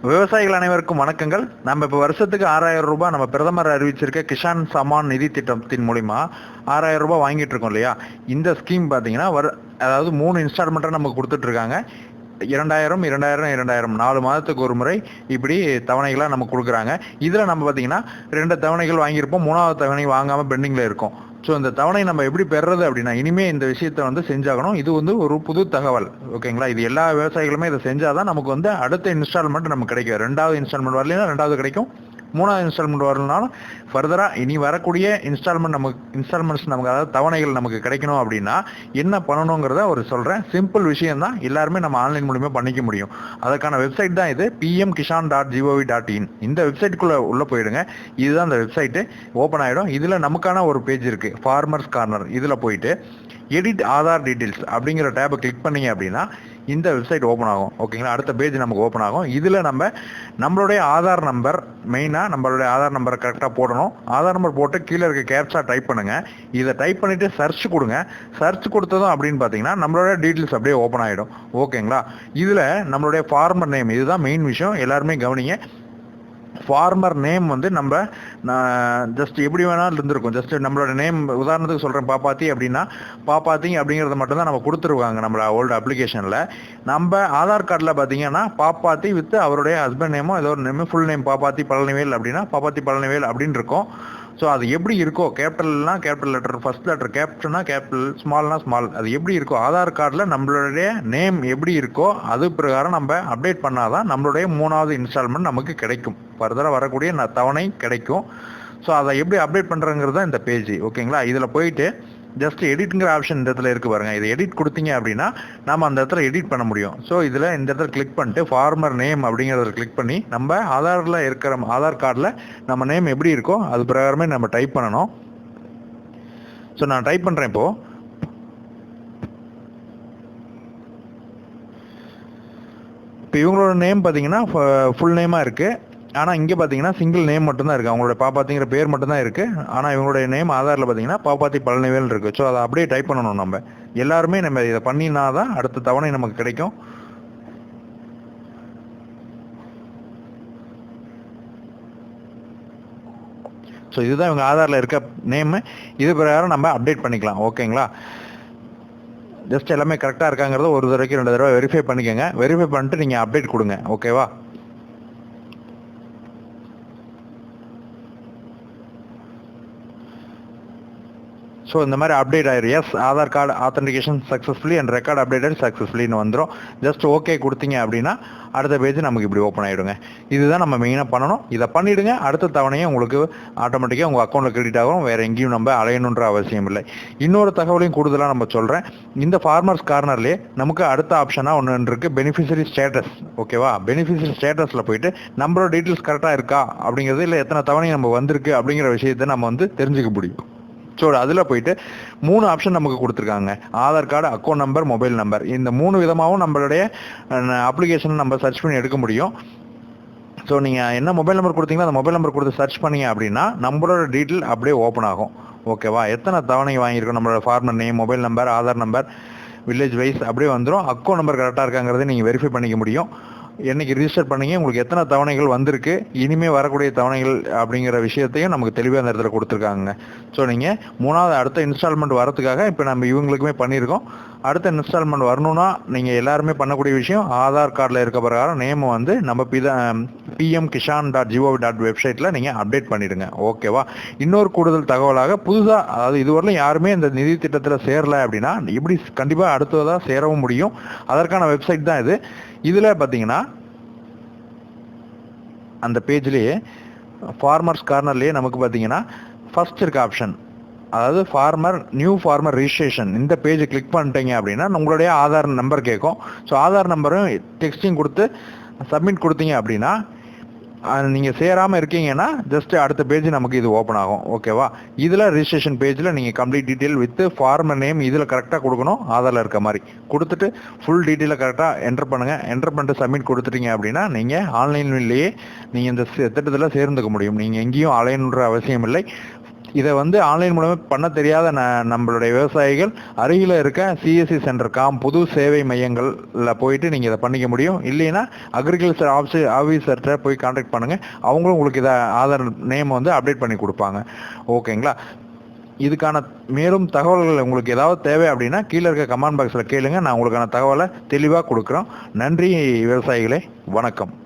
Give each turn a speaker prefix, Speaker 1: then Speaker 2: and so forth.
Speaker 1: விவசாயிகள் அனைவருக்கும் வணக்கங்கள். நம்ம இப்போ வருஷத்துக்கு 6000 ரூபாய் நம்ம பிரதமர் அறிவிச்சிருக்க கிஷான் சம்மான் நிதி திட்டத்தின் மூலிமா 6000 ரூபாய் வாங்கிட்டு இருக்கோம் இல்லையா? இந்த ஸ்கீம் பார்த்தீங்கன்னா அதாவது 3 இன்ஸ்டால்மெண்ட்டாக நமக்கு கொடுத்துட்டு இருக்காங்க. 2000 2000 2000 4 மாதத்துக்கு ஒரு முறை இப்படி தவணைகளாக நமக்கு கொடுக்குறாங்க. இதில் நம்ம பார்த்தீங்கன்னா 2 தவணைகள் வாங்கியிருப்போம், 3வது தவணை வாங்காமல் பெண்டிங்கில் இருக்கும். ஸோ இந்த தவணை நம்ம எப்படி பெறுறது அப்படின்னா, இனிமே இந்த விஷயத்த செஞ்சாகணும். இது ஒரு புது தகவல், ஓகேங்களா? இது எல்லா விவசாயிகளுமே இதை செஞ்சாதான் நமக்கு அடுத்த இன்ஸ்டால்மெண்ட் நமக்கு கிடைக்கும். 2வது இன்ஸ்டால்மெண்ட் வரலைன்னா 2வது கிடைக்கும், 3வது இன்ஸ்டால்மெண்ட் வரலனாலும் ஃபர்தராக இனி வரக்கூடிய இன்ஸ்டால்மெண்ட்ஸ் நமக்கு, அதாவது தவணைகள் நமக்கு கிடைக்கணும் அப்படின்னா என்ன பண்ணணுங்கிறத சொல்கிறேன். சிம்பிள் விஷயம் தான், எல்லாருமே நம்ம ஆன்லைன் மூலிமா பண்ணிக்க முடியும். அதற்கான வெப்சைட் தான் இது, pmkishan.gov.in. இந்த வெப்சைட்டுக்குள்ளே உள்ளே போயிடுங்க. இதுதான் அந்த வெப்சைட்டு. ஓப்பன் ஆகிடும். இதில் நமக்கான ஒரு பேஜ் இருக்குது, ஃபார்மர்ஸ் கார்னர். இதில் போயிட்டு எடிட் ஆதார் டீட்டெயில்ஸ் அப்படிங்கிற டேபை கிளிக் பண்ணிங்க அப்படின்னா இந்த வெப்சைட் ஓப்பன் ஆகும், ஓகேங்களா? அடுத்த பேஜ் நமக்கு ஓப்பன் ஆகும். இதில் நம்மளுடைய ஆதார் நம்பர், மெயினாக நம்மளுடைய ஆதார் நம்பரை கரெக்டாக போடணும். ஆதார் நம்பர் போட்டு கீழே இருக்க கேப்சா டைப் பண்ணுங்கள். இதை டைப் பண்ணிவிட்டு சர்ச் கொடுங்க. சர்ச் கொடுத்ததும் அப்படின்னு பார்த்தீங்கன்னா நம்மளோட டீட்டெயில்ஸ் அப்படியே ஓப்பன் ஆகிடும், ஓகேங்களா? இதில் நம்மளுடைய ஃபார்மர் நேம், இதுதான் மெயின் விஷயம், எல்லாருமே கவனிங்க. ஃபார்மர் நேம் நம்ம ஜஸ்ட் எப்படி வேணாலும் இருந்திருக்கும். ஜஸ்ட் நம்மளோட நேம், உதாரணத்துக்கு சொல்கிறேன், பாப்பாத்தி அப்படின்னா பாப்பாத்தி அப்படிங்கிறத மட்டும்தான் நம்ம கொடுத்துருவாங்க நம்மளோட ஓல்டு அப்ளிகேஷனில். நம்ம ஆதார் கார்டில் பார்த்தீங்கன்னா பாப்பாத்தி வித் அவருடைய ஹஸ்பண்ட் நேமோ ஏதோ ஒரு name, full name Pappathi Palanivel அப்படின்னா பாப்பாத்தி பழனிவேல் அப்படின்னு இருக்கும். ஸோ அது எப்படி இருக்கோ, கேபிட்டல்னா கேபிட்டல் லெட்டர், ஃபர்ஸ்ட் லெட்டர் கேபிட்டல்னா கேபிட்டல், ஸ்மால்னா ஸ்மால், அது எப்படி இருக்கோ ஆதார் கார்டில் நம்மளுடைய நேம் எப்படி இருக்கோ அது பிரகாரம் நம்ம அப்டேட் பண்ணாதான் நம்மளுடைய 3வது இன்ஸ்டால்மெண்ட் நமக்கு கிடைக்கும், ஃபர்தராக வரக்கூடிய தவணை கிடைக்கும். ஸோ அதை எப்படி அப்டேட் பண்ணுறங்கிறது தான் இந்த பேஜ், ஓகேங்களா? இதில் போயிட்டு ஜஸ்ட் எடிட்ங்கிற ஆப்ஷன் இந்த இடத்துல இருக்குது பாருங்கள். இது எடிட் கொடுத்தீங்க அப்படின்னா நம்ம அந்த இடத்துல எடிட் பண்ண முடியும். ஸோ இதில் இந்த இடத்துல கிளிக் பண்ணிட்டு ஃபார்மர் நேம் அப்படிங்கிறத கிளிக் பண்ணி நம்ம ஆதாரில் இருக்கிற ஆதார் கார்டில் நம்ம நேம் எப்படி இருக்கோ அது பிரகாரமே நம்ம டைப் பண்ணணும். ஸோ நான் டைப் பண்ணுறேன் இப்போது. இப்போ இவங்களோட நேம் பார்த்தீங்கன்னா ஃபுல் நேமாக இருக்குது. ஆனால் இங்கே பார்த்தீங்கன்னா சிங்கிள் நேம் மட்டும்தான் இருக்குது, அவங்களோட பாப்பாத்திங்கிற பேர் மட்டும்தான் இருக்குது. ஆனால் இவங்களுடைய நேம் ஆதாரில் பார்த்தீங்கன்னா பாப்பாத்தி பழனிவேல் இருக்குது. ஸோ அதை அப்படியே டைப் பண்ணணும். நம்ம எல்லாருமே நம்ம இதை பண்ணினா தான் அடுத்த தவணை நமக்கு கிடைக்கும். ஸோ இதுதான் இவங்க ஆதாரில் இருக்க நேமு. இது பிரகாரம் நம்ம அப்டேட் பண்ணிக்கலாம், ஓகேங்களா? ஜஸ்ட் எல்லாமே கரெக்டாக இருக்காங்கிறத ஒரு தடவைக்கு 2 தடவை வெரிஃபை பண்ணிக்கோங்க. வெரிஃபை பண்ணிட்டு நீங்கள் அப்டேட் கொடுங்க, ஓகேவா? ஸோ இந்த மாதிரி அப்டேட் ஆயிரும். Yes, Aadhaar card authentication successfully and record updated சக்ஸஸ்ஃபுல்லின்னு வந்துடும். ஜஸ்ட் ஓகே கொடுத்தீங்க அப்படின்னா அடுத்த பேஜ் நமக்கு இப்படி ஓப்பன் ஆகிடுங்க. இதுதான் நம்ம மெயினாக பண்ணணும். இதை பண்ணிவிடுங்க. அடுத்த தவணையும் உங்களுக்கு ஆட்டோமேட்டிக்காக உங்கள் அக்கௌண்ட்டில் கிரெடிட் ஆகும். வேறு எங்கேயும் நம்ம அலையணுன்ற அவசியம் இல்லை. இன்னொரு தகவலையும் கூடுதலாக நம்ம சொல்கிறேன். இந்த ஃபார்மர்ஸ் கார்னர்லேயே நமக்கு அடுத்த ஆப்ஷனாக ஒன்று இருக்குது, பெனிஃபிஷரி ஸ்டேட்டஸ், ஓகேவா? பெனிஃபிஷரி ஸ்டேட்டஸில் போயிட்டு நம்மளோட டீட்டெயில்ஸ் கரெக்டாக இருக்கா அப்படிங்கிறது, இல்லை எத்தனை தவணை நம்ம வந்திருக்கு அப்படிங்கிற விஷயத்தை நம்ம தெரிஞ்சுக்க முடியும். ஸோ அதில் போயிட்டு 3 ஆப்ஷன் நமக்கு கொடுத்துருக்காங்க, Aadhaar card, account number, mobile number. இந்த 3 விதமாகவும் நம்மளுடைய அப்ளிகேஷன் நம்ம சர்ச் பண்ணி எடுக்க முடியும். ஸோ நீங்கள் என்ன மொபைல் நம்பர் கொடுத்தீங்களோ அந்த மொபைல் நம்பர் கொடுத்து சர்ச் பண்ணீங்க அப்படின்னா நம்மளோட டீட்டெயில் அப்படியே ஓப்பன் ஆகும், ஓகேவா? எத்தனை தவணை வாங்கியிருக்கோம், நம்மளோட farmer name, mobile number, Aadhaar number, village wise அப்படியே வந்துடும். அக்கௌண்ட் நம்பர் கரெக்டாக இருக்காங்கிறத நீங்கள் வெரிஃபை பண்ணிக்க முடியும். என்னைக்கு ரிஜிஸ்டர் பண்ணீங்க, உங்களுக்கு எத்தனை தவணைகள் வந்திருக்கு, இனிமேல் வரக்கூடிய தவணைகள் அப்படிங்கிற விஷயத்தையும் நமக்கு தெளிவாக அந்த இடத்துல கொடுத்துருக்காங்க. ஸோ நீங்கள் 3வது அடுத்த இன்ஸ்டால்மெண்ட் வரதுக்காக இப்போ நம்ம இவங்களுக்குமே பண்ணியிருக்கோம். அடுத்த இன்ஸ்டால்மெண்ட் வரணும்னா நீங்கள் எல்லாருமே பண்ணக்கூடிய விஷயம், ஆதார் கார்டில் இருக்க பிரகாரம் நேம் நம்ம pmkishan.gov.in வெப்சைட்டில் நீங்கள் அப்டேட் பண்ணிவிடுங்க, ஓகேவா? இன்னொரு கூடுதல் தகவலாக புதுசாக, அதாவது இதுவரையிலும் யாருமே இந்த நிதி திட்டத்தில் சேரலை அப்படின்னா இப்படி கண்டிப்பாக அடுத்ததாக சேரவும் முடியும். அதற்கான வெப்சைட் தான் இது. இதில் பார்த்தீங்கன்னா அந்த பேஜ்லேயே ஃபார்மர்ஸ் கார்னர்லேயே நமக்கு பார்த்தீங்கன்னா ஃபர்ஸ்ட் இருக்க ஆப்ஷன், அதாவது நியூ ஃபார்மர் ரிஜிஸ்ட்ரேஷன். இந்த பேஜை கிளிக் பண்ணிட்டீங்க அப்படின்னா உங்களுடைய ஆதார் நம்பர் கேட்கும். ஸோ ஆதார் நம்பரும் டெக்ஸ்டிங் கொடுத்து சப்மிட் கொடுத்தீங்க அப்படின்னா நீங்கள் சேராமல் இருக்கீங்கன்னா ஜஸ்ட் அடுத்த பேஜ் நமக்கு இது ஓப்பன் ஆகும், ஓகேவா? இதில் ரிஜிஸ்ட்ரேஷன் பேஜில் நீங்கள் complete detail with farmer name இதில் கரெக்டாக கொடுக்கணும், ஆதாரில் இருக்க மாதிரி கொடுத்துட்டு ஃபுல் டீட்டெயிலை கரெக்டாக என்டர் பண்ணுங்கள். என்டர் பண்ணிட்டு சப்மிட் கொடுத்துட்டீங்க அப்படின்னா நீங்கள் ஆன்லைன்லேயே நீங்கள் இந்த திட்டத்தில் சேர்ந்துக்க முடியும். நீங்கள் எங்கேயும் அலையணுன்ற அவசியம் இல்லை. இதை வந்து ஆன்லைன் மூலமாக பண்ண தெரியாத நம்மளுடைய விவசாயிகள் அருகில் இருக்க சிஎஸ்சி சென்டர் புது சேவை மையங்களில் போயிட்டு நீங்கள் இதை பண்ணிக்க முடியும். இல்லைன்னா அக்ரிகல்ச்சர் ஆஃபீஸர்கிட்ட போய் கான்டாக்ட் பண்ணுங்கள். அவங்களும் உங்களுக்கு இதை ஆதார் நேம் வந்து அப்டேட் பண்ணி கொடுப்பாங்க. ஓகேங்களா? இதுக்கான மேலும் தகவல்கள் உங்களுக்கு ஏதாவது தேவை அப்படின்னா கீழே இருக்க கமெண்ட் பாக்ஸில் கேளுங்க. நான் உங்களுக்கான தகவலை தெளிவாக கொடுக்குறோம். நன்றி விவசாயிகளே, வணக்கம்.